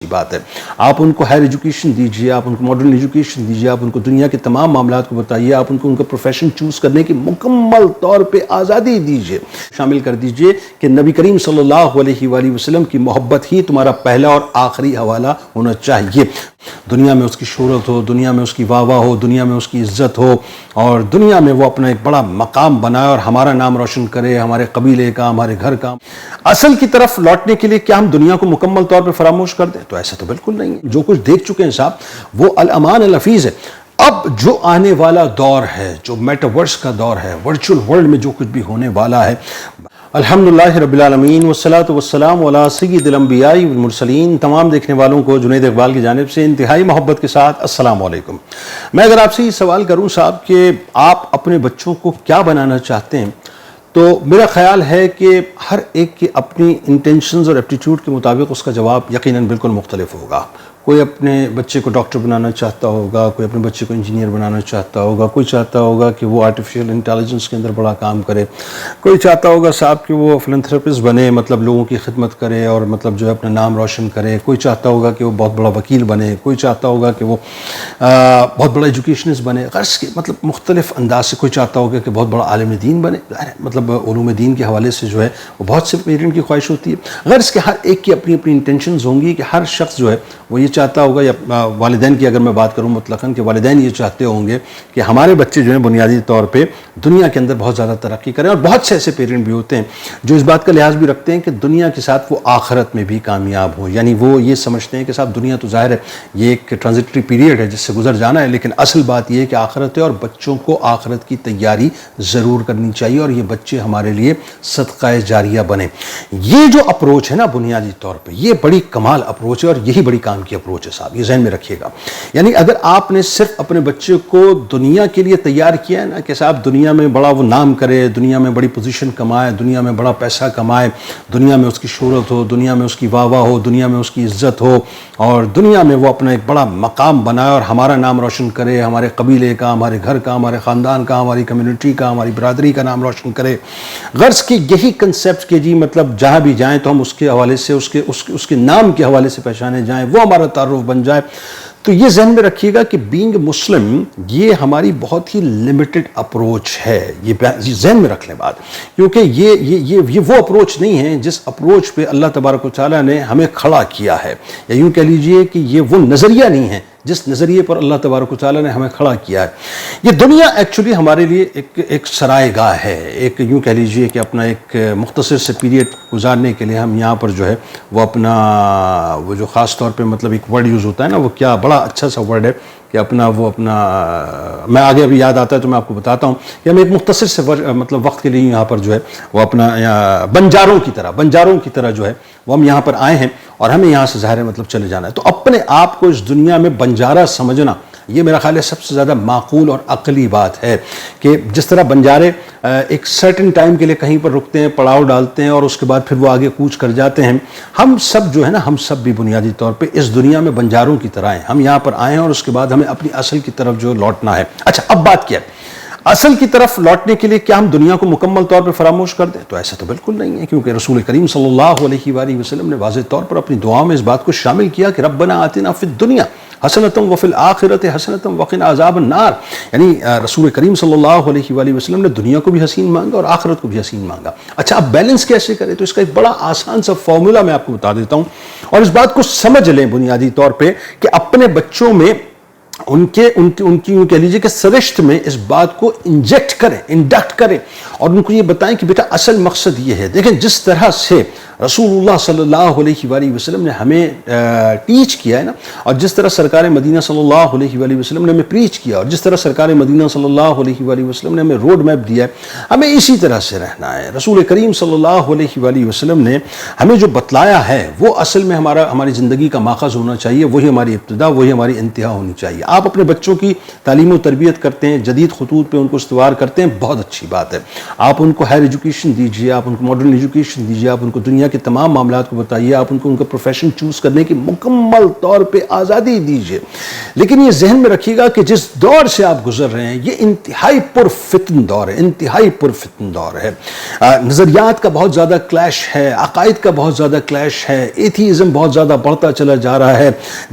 بات ہے. آپ ان کو ہائر ایجوکیشن دیجیے, آپ ان کو ماڈرن ایجوکیشن دیجیے, آپ ان کو دنیا کے تمام معاملات کو بتائیے, آپ ان کو ان کا پروفیشن چوز کرنے کی مکمل طور پہ آزادی دیجیے. شامل کر دیجیے کہ نبی کریم صلی اللہ علیہ وآلہ وسلم کی محبت ہی تمہارا پہلا اور آخری حوالہ ہونا چاہیے. دنیا میں اس کی شہرت ہو, دنیا میں اس کی واہ واہ ہو, دنیا میں اس کی عزت ہو, اور دنیا میں وہ اپنا ایک بڑا مقام بنائے اور ہمارا نام روشن کرے, ہمارے قبیلے کا, ہمارے گھر کا. اصل کی طرف لوٹنے کے لیے کیا ہم دنیا کو مکمل طور پہ فراموش کر دیں؟ تو ایسا تو بالکل نہیں ہے. جو کچھ دیکھ چکے ہیں صاحب وہ الامان الحفیظ ہے. اب جو آنے والا دور ہے, جو میٹاورس کا دور ہے, ورچوئل ورلڈ میں جو کچھ بھی ہونے والا ہے, الحمدللہ رب العالمین والصلاة والسلام علی سید الانبیاء والمرسلین. تمام دیکھنے والوں کو جنید اقبال کی جانب سے انتہائی محبت کے ساتھ السلام علیکم. میں اگر آپ سے یہ سوال کروں صاحب کہ آپ اپنے بچوں کو کیا بنانا چاہتے ہیں, تو میرا خیال ہے کہ ہر ایک کی اپنی انٹینشنز اور ایپٹیٹیوڈ کے مطابق اس کا جواب یقیناً بالکل مختلف ہوگا. کوئی اپنے بچے کو ڈاکٹر بنانا چاہتا ہوگا, کوئی اپنے بچے کو انجینئر بنانا چاہتا ہوگا, کوئی چاہتا ہوگا کہ وہ آرٹیفیشل انٹیلیجنس کے اندر بڑا کام کرے, کوئی چاہتا ہوگا صاحب کہ وہ فلنتھراپسٹ بنے, مطلب لوگوں کی خدمت کرے اور مطلب جو ہے اپنا نام روشن کرے, کوئی چاہتا ہوگا کہ وہ بہت بڑا وکیل بنے, کوئی چاہتا ہوگا کہ وہ بہت بڑا ایجوکیشنسٹ بنے. غرض کے مطلب مختلف انداز سے, کوئی چاہتا ہوگا کہ بہت بڑا عالم دین بنے. مطلب علوم دین کے حوالے سے جو ہے وہ بہت سے پیرنٹ کی خواہش ہوتی ہے. غرض کے ہر ایک کی اپنی اپنی انٹینشنز ہوں گی کہ ہر شخص جو ہے وہ یہ چاہتا ہوگا, یا والدین کی اگر میں بات کروں مطلقاً, کہ والدین یہ چاہتے ہوں گے کہ ہمارے بچے جو ہیں بنیادی طور پہ دنیا کے اندر بہت زیادہ ترقی کریں. اور بہت سے ایسے پیرنٹ بھی ہوتے ہیں جو اس بات کا لحاظ بھی رکھتے ہیں کہ دنیا کے ساتھ وہ آخرت میں بھی کامیاب ہو. یعنی وہ یہ سمجھتے ہیں کہ صاحب دنیا تو ظاہر ہے یہ ایک ٹرانزٹری پیریڈ ہے جس سے گزر جانا ہے, لیکن اصل بات یہ ہے کہ آخرت ہے, اور بچوں کو آخرت کی تیاری ضرور کرنی چاہیے, اور یہ بچے ہمارے لیے صدقہ جاریہ بنے. یہ جو اپروچ ہے نا بنیادی طور پہ, یہ بڑی کمال اپروچ ہے, اور یہی بڑی کام کی اپروچ ہے صاحب, یہ ذہن میں رکھیے گا. یعنی اگر آپ نے صرف اپنے بچے کو دنیا کے لیے تیار کیا ہے نا کہ صاحب دنیا میں بڑا وہ نام کرے, دنیا میں بڑی پوزیشن کمائے, دنیا میں بڑا پیسہ کمائے, دنیا میں اس کی شہرت ہو, دنیا میں اس کی واہ واہ ہو, دنیا میں اس کی عزت ہو, اور دنیا میں وہ اپنا ایک بڑا مقام بنائے اور ہمارا نام روشن کرے, ہمارے قبیلے کا, ہمارے گھر کا, ہمارے خاندان کا, ہماری کمیونٹی کا, ہماری برادری کا نام روشن کرے. غرض کی یہی کنسیپٹ کہ جی مطلب جہاں بھی جائیں تو ہم اس کے حوالے سے اس کے نام کے حوالے سے پہچانے جائیں, وہ ہمارا تعارف بن جائے. تو یہ ذہن میں رکھیے گا کہ بینگ مسلم یہ ہماری بہت ہی لمیٹڈ اپروچ ہے. یہ ذہن میں رکھ لیں بات, کیونکہ یہ وہ اپروچ نہیں ہے جس اپروچ پہ اللہ تبارک و تعالیٰ نے ہمیں کھڑا کیا ہے, یا یوں کہہ لیجئے کہ یہ وہ نظریہ نہیں ہے جس نظریے پر اللہ تبارک و تعالیٰ نے ہمیں کھڑا کیا ہے. یہ دنیا ایکچولی ہمارے لیے ایک سرائے گاہ ہے, ایک یوں کہہ لیجئے کہ اپنا ایک مختصر سے پیریڈ گزارنے کے لیے ہم یہاں پر جو ہے وہ اپنا وہ جو خاص طور پہ مطلب ایک ورڈ یوز ہوتا ہے نا, وہ کیا بڑا اچھا سا ورڈ ہے کہ اپنا میں آگے ابھی یاد آتا ہے تو میں آپ کو بتاتا ہوں کہ ہم ایک مختصر سے مطلب وقت کے لیے یہاں پر جو ہے وہ اپنا بنجاروں کی طرح جو ہے وہ ہم یہاں پر آئے ہیں, اور ہمیں یہاں سے ظاہر ہے مطلب چلے جانا ہے. تو اپنے آپ کو اس دنیا میں بنجارہ سمجھنا یہ میرا خیال ہے سب سے زیادہ معقول اور عقلی بات ہے. کہ جس طرح بنجارے ایک سرٹن ٹائم کے لیے کہیں پر رکتے ہیں, پڑاؤ ڈالتے ہیں, اور اس کے بعد پھر وہ آگے کوچ کر جاتے ہیں, ہم سب جو ہے نا, ہم سب بھی بنیادی طور پہ اس دنیا میں بنجاروں کی طرح ہیں. ہم یہاں پر آئے ہیں اور اس کے بعد ہمیں اپنی اصل کی طرف جو لوٹنا ہے. اچھا, اب بات کیا ہے, اصل کی طرف لوٹنے کے لیے کیا ہم دنیا کو مکمل طور پر فراموش کر دیں؟ تو ایسا تو بالکل نہیں ہے, کیونکہ رسول کریم صلی اللہ علیہ وآلہ وسلم نے واضح طور پر اپنی دعاؤں میں اس بات کو شامل کیا کہ ربنا آتنا فی الدنیا حسنۃ وفی الآخرۃ حسنۃ وقنا عذاب النار. یعنی رسول کریم صلی اللہ علیہ وآلہ وسلم نے دنیا کو بھی حسین مانگا اور آخرت کو بھی حسین مانگا. اچھا, اب بیلنس کیسے کریں؟ تو اس کا ایک بڑا آسان سا فارمولا میں آپ کو بتا دیتا ہوں, اور اس بات کو سمجھ لیں بنیادی طور پہ کہ اپنے بچوں میں ان کی یوں کہہ لیجیے کہ سرشت میں اس بات کو انجیکٹ کریں, انڈکٹ کریں, اور ان کو یہ بتائیں کہ بیٹا اصل مقصد یہ ہے. دیکھیں, جس طرح سے رسول اللہ صلی اللہ علیہ وآلہ وسلم نے ہمیں ٹیچ کیا ہے نا, اور جس طرح سرکار مدینہ صلی اللہ علیہ وآلہ وسلم نے ہمیں پریچ کیا, اور جس طرح سرکار مدینہ صلی اللہ علیہ وآلہ وسلم نے ہمیں روڈ میپ دیا ہے, ہمیں اسی طرح سے رہنا ہے. رسول کریم صلی اللہ علیہ وآلہ وسلم نے ہمیں جو بتلایا ہے وہ اصل میں ہماری زندگی کا ماخذ ہونا چاہیے, وہی ہماری ابتدا, وہی ہماری انتہا ہونی چاہیے. آپ اپنے بچوں کی تعلیم و تربیت کرتے ہیں، جدید خطوط پہ ان کو استوار کرتے ہیں، بہت اچھی بات ہے. آپ ان کو ہائر ایجوکیشن دیجیے، آپ ان کو ماڈرن ایجوکیشن دیجیے، آپ ان کو دنیا کے تمام معاملات کو بتائیے، آپ ان کا پروفیشن چوز کرنے کی مکمل طور پہ آزادی دیجیے. لیکن یہ ذہن میں رکھیے گا کہ جس دور سے آپ گزر رہے ہیں یہ انتہائی پرفتن دور ہے، انتہائی پرفتن دور ہے. نظریات کا بہت زیادہ کلیش ہے، عقائد کا بہت زیادہ کلیش ہے، ایتھیزم بہت زیادہ بڑھتا چلا جا رہا ہے،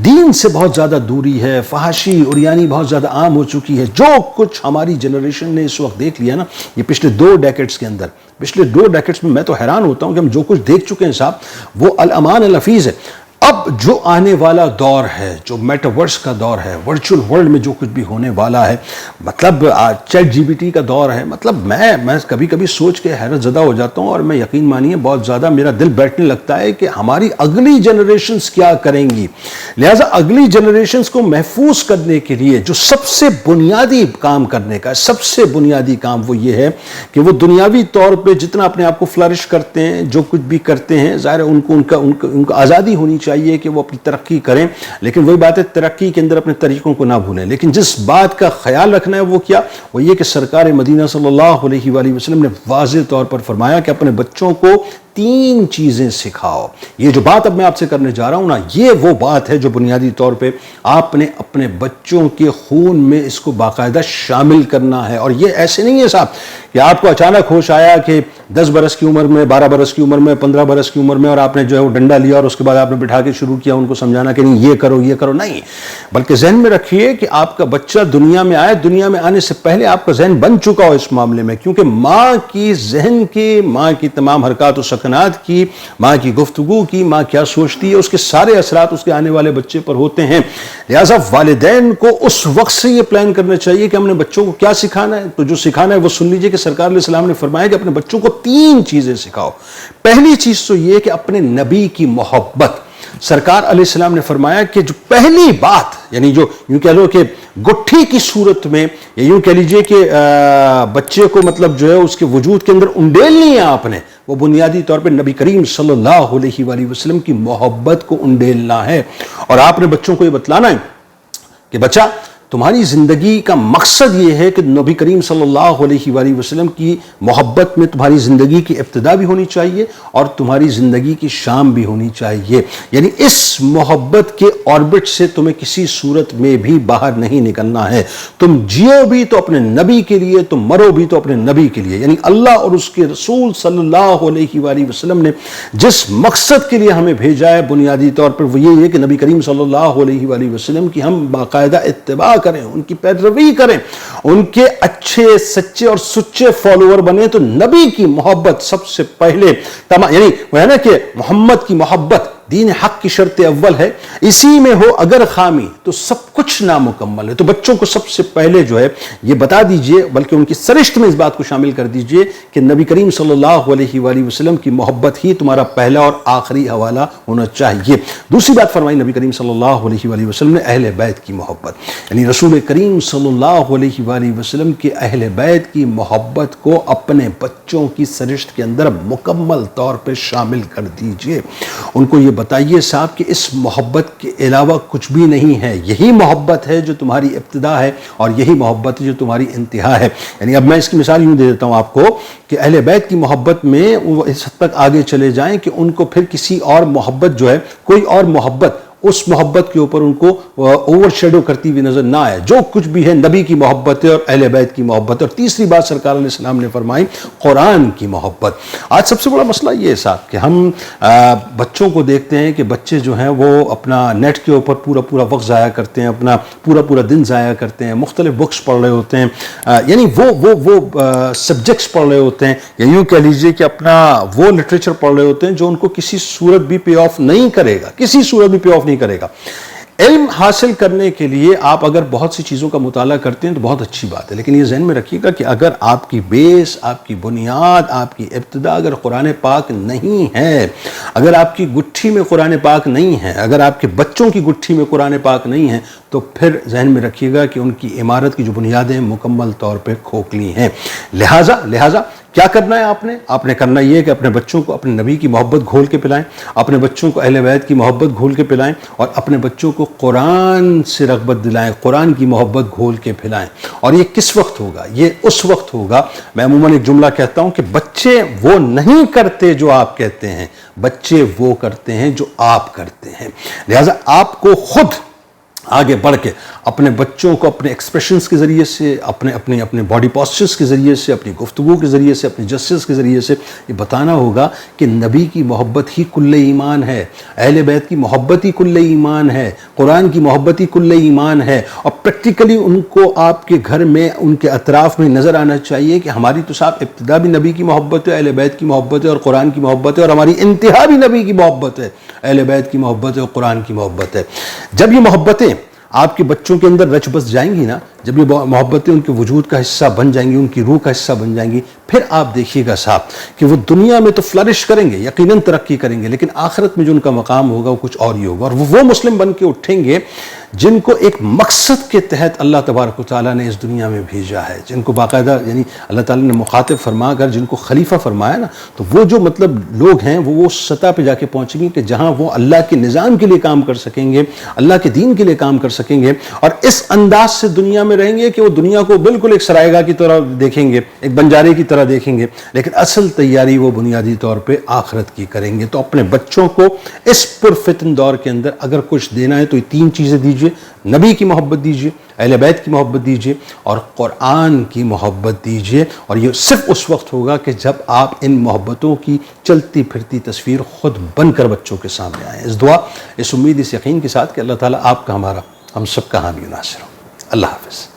دین سے بہت زیادہ دوری ہے، فحاشی عریانی بہت زیادہ عام ہو چکی ہے. جو کچھ ہماری جنریشن نے اس وقت دیکھ لیا نا، یہ پچھلے 2 ڈیکیڈز کے اندر، پچھلے 2 ڈیکیڈز میں تو حیران ہوتا ہوں کہ ہم جو کچھ دیکھ چکے ہیں صاحب، وہ الامان الحفیظ ہے. اب جو آنے والا دور ہے، جو میٹاورس کا دور ہے، ورچوئل ورلڈ میں جو کچھ بھی ہونے والا ہے، مطلب چیٹ جی بی ٹی کا دور ہے، مطلب میں کبھی کبھی سوچ کے حیرت زدہ ہو جاتا ہوں، اور میں یقین مانیے بہت زیادہ میرا دل بیٹھنے لگتا ہے کہ ہماری اگلی جنریشنز کیا کریں گی. لہٰذا اگلی جنریشنز کو محفوظ کرنے کے لیے جو سب سے بنیادی کام کرنے کا، سب سے بنیادی کام وہ یہ ہے کہ وہ دنیاوی طور پہ جتنا اپنے آپ کو فلرش کرتے ہیں، جو کچھ بھی کرتے ہیں، ظاہر ہے ان کو آزادی ہونی چاہیے کہ وہ اپنی ترقی کریں، لیکن وہی بات ہے ترقی کے اندر اپنے طریقوں کو نہ بھولیں. لیکن جس بات کا خیال رکھنا ہے وہ کیا؟ وہ یہ کہ سرکار مدینہ صلی اللہ علیہ وآلہ وسلم نے واضح طور پر فرمایا کہ اپنے بچوں کو 3 چیزیں سکھاؤ. یہ جو بات اب میں آپ سے کرنے جا رہا ہوں نا، یہ وہ بات ہے جو بنیادی طور پہ آپ نے اپنے بچوں کے خون میں اس کو باقاعدہ شامل کرنا ہے. اور یہ ایسے نہیں ہے صاحب کہ آپ کو اچانک ہوش آیا کہ 10 برس کی عمر میں، 12 برس کی عمر میں، 15 برس کی عمر میں، اور آپ نے جو ہے وہ ڈنڈا لیا اور اس کے بعد آپ نے بٹھا کے شروع کیا ان کو سمجھانا کہ نہیں یہ کرو یہ کرو. نہیں، بلکہ ذہن میں رکھیے کہ آپ کا بچہ دنیا میں آئے، دنیا میں آنے سے پہلے آپ کا ذہن بن چکا ہو اس معاملے میں، کیونکہ ماں کی ذہن کی، ماں کی تمام حرکات و سکنات کی، ماں کی گفتگو کی، ماں کیا سوچتی ہے، اس کے سارے اثرات اس کے آنے والے بچے پر ہوتے ہیں. لہٰذا والدین کو اس وقت سے یہ پلان کرنا چاہیے کہ ہم نے بچوں کو کیا سکھانا ہے. تو جو سکھانا ہے وہ سن لیجئے کہ سرکار علیہ السلام نے فرمایا کہ اپنے بچوں کو 3 چیزیں سکھاؤ. پہلی چیز تو یہ کہ اپنے نبی کی محبت. سرکار علیہ السلام نے فرمایا کہ جو پہلی بات، یعنی جو یوں کہہ لو کہ گٹھی کی صورت میں، یا یوں کہہ لیجئے کہ بچے کو مطلب جو ہے اس کے وجود کے اندر انڈیلنی ہے آپ نے، وہ بنیادی طور پہ نبی کریم صلی اللہ علیہ وآلہ وسلم کی محبت کو انڈیلنا ہے. اور آپ نے بچوں کو یہ بتلانا ہے کہ بچہ، تمہاری زندگی کا مقصد یہ ہے کہ نبی کریم صلی اللہ علیہ وآلہ وسلم کی محبت میں تمہاری زندگی کی ابتدا بھی ہونی چاہیے اور تمہاری زندگی کی شام بھی ہونی چاہیے. یعنی اس محبت کے آربٹ سے تمہیں کسی صورت میں بھی باہر نہیں نکلنا ہے. تم جیو بھی تو اپنے نبی کے لیے، تم مرو بھی تو اپنے نبی کے لیے. یعنی اللہ اور اس کے رسول صلی اللہ علیہ وآلہ وسلم نے جس مقصد کے لیے ہمیں بھیجا ہے، بنیادی طور پر وہ یہ ہے کہ نبی کریم صلی اللہ علیہ وآلہ وسلم کی ہم باقاعدہ اتباع کریں، ان کی پیروی کریں، ان کے اچھے سچے اور سچے فالوور بنیں. تو نبی کی محبت سب سے پہلے، یعنی وہ ہے نا کہ محمد کی محبت دین حق کی شرط اول ہے، اسی میں ہو اگر خامی تو سب کچھ نامکمل ہے. تو بچوں کو سب سے پہلے جو ہے یہ بتا دیجئے، بلکہ ان کی سرشت میں اس بات کو شامل کر دیجئے کہ نبی کریم صلی اللہ علیہ وآلہ وسلم کی محبت ہی تمہارا پہلا اور آخری حوالہ ہونا چاہیے. دوسری بات فرمائی نبی کریم صلی اللہ علیہ وآلہ وسلم نے اہل بیت کی محبت، یعنی رسول کریم صلی اللہ علیہ وآلہ وسلم کے اہل بیت کی محبت کو اپنے بچوں کی سرشت کے اندر مکمل طور پہ شامل کر دیجئے. ان کو یہ بتائیے صاحب کہ اس محبت کے علاوہ کچھ بھی نہیں ہے. یہی محبت ہے جو تمہاری ابتدا ہے اور یہی محبت ہے جو تمہاری انتہا ہے. یعنی اب میں اس کی مثال یوں دے دیتا ہوں آپ کو کہ اہل بیت کی محبت میں وہ اس حد تک آگے چلے جائیں کہ ان کو پھر کسی اور محبت جو ہے، کوئی اور محبت اس محبت کے اوپر ان کو اوور شیڈو کرتی ہوئی نظر نہ آئے. جو کچھ بھی ہے نبی کی محبت ہے اور اہل بیت کی محبت. اور تیسری بات سرکار علیہ السلام نے فرمائی قرآن کی محبت. آج سب سے بڑا مسئلہ یہ ہے صاحب کہ ہم بچوں کو دیکھتے ہیں کہ بچے جو ہیں وہ اپنا نیٹ کے اوپر پورا وقت ضائع کرتے ہیں، اپنا پورا دن ضائع کرتے ہیں، مختلف بکس پڑھ رہے ہوتے ہیں، یعنی وہ سبجیکٹس پڑھ رہے ہوتے ہیں، یا یوں کہہ لیجئے کہ اپنا وہ لٹریچر پڑھ رہے ہوتے ہیں جو ان کو کسی صورت بھی پے آف نہیں کرے گا، کسی صورت بھی پے آف نہیں کرے گا. علم حاصل کرنے کے لیے آپ اگر بہت سی چیزوں کا مطالعہ کرتے ہیں تو بہت اچھی بات ہے، لیکن یہ ذہن میں رکھیے گا کہ اگر آپ کی بیس، آپ کی بنیاد، آپ کی ابتدا اگر قرآن پاک نہیں ہے، اگر آپ کی گٹھی میں قرآن پاک نہیں ہے، اگر آپ کے بچوں کی گٹھی میں قرآن پاک نہیں ہے، تو پھر ذہن میں رکھیے گا کہ ان کی عمارت کی جو بنیادیں مکمل طور پہ کھوکھلی ہیں. لہٰذا کیا کرنا ہے آپ نے کرنا یہ ہے کہ اپنے بچوں کو اپنے نبی کی محبت گھول کے پلائیں، اپنے بچوں کو اہل بیت کی محبت گھول کے پلائیں، اور اپنے بچوں کو قرآن سے رغبت دلائیں، قرآن کی محبت گھول کے پلائیں۔ اور یہ کس وقت ہوگا؟ یہ اس وقت ہوگا، میں عموماً ایک جملہ کہتا ہوں کہ بچے وہ نہیں کرتے جو آپ کہتے ہیں، بچے وہ کرتے ہیں جو آپ کرتے ہیں۔ لہٰذا آپ کو خود آگے بڑھ کے اپنے بچوں کو اپنے ایکسپریشنز کے ذریعے سے، اپنے باڈی پاسچرز کے ذریعے سے، اپنی گفتگو کے ذریعے سے، اپنے جسچرز کے ذریعے سے یہ بتانا ہوگا کہ نبی کی محبت ہی کل ایمان ہے، اہل بیت کی محبت ہی کل ایمان ہے، قرآن کی محبت ہی کل ایمان ہے۔ اور پریکٹیکلی ان کو آپ کے گھر میں، ان کے اطراف میں نظر آنا چاہیے کہ ہماری تو صاحب ابتدا بھی نبی کی محبت ہے، اہل بیت کی محبت ہے اور قرآن کی محبت ہے، اور ہماری انتہا بھی نبی کی محبت ہے، اہل بیت کی محبت ہے اور قرآن کی محبت ہے۔ جب یہ محبتیں آپ کے بچوں کے اندر رچ بس جائیں گی نا، جب یہ محبتیں ان کے وجود کا حصہ بن جائیں گی، ان کی روح کا حصہ بن جائیں گی، پھر آپ دیکھیے گا صاحب کہ وہ دنیا میں تو فلرش کریں گے، یقیناً ترقی کریں گے، لیکن آخرت میں جو ان کا مقام ہوگا وہ کچھ اور ہی ہوگا، اور وہ مسلم بن کے اٹھیں گے جن کو ایک مقصد کے تحت اللہ تبارک و تعالیٰ نے اس دنیا میں بھیجا ہے، جن کو باقاعدہ یعنی اللہ تعالیٰ نے مخاطب فرما کر جن کو خلیفہ فرمایا نا، تو وہ جو مطلب لوگ ہیں وہ سطح پہ جا کے پہنچیں گے کہ جہاں وہ اللہ کے نظام کے لیے کام کر سکیں گے، اللہ کے دین کے لیے کام کر سکیں گے، اور اس انداز سے دنیا میں رہیں گے کہ وہ دنیا کو بالکل ایک سرائیگاہ کی طرح دیکھیں گے، ایک بنجارے کی طرح دیکھیں گے، لیکن اصل تیاری وہ بنیادی طور پہ آخرت کی کریں گے۔ تو اپنے بچوں کو اس پرفتن دور کے اندر اگر کچھ دینا ہے تو یہ 3 چیزیں دیجئے، نبی کی محبت دیجئے، اہل بیت کی محبت دیجئے، اور قرآن کی محبت دیجئے، اور یہ صرف اس وقت ہوگا کہ جب آپ ان محبتوں کی چلتی پھرتی تصویر خود بن کر بچوں کے سامنے آئیں۔ اس دعا، اس امید، اس یقین کے ساتھ کہ اللہ تعالیٰ آپ کا، ہمارا، ہم سب کا حامی و ناصر ہو۔ اللہ حافظ۔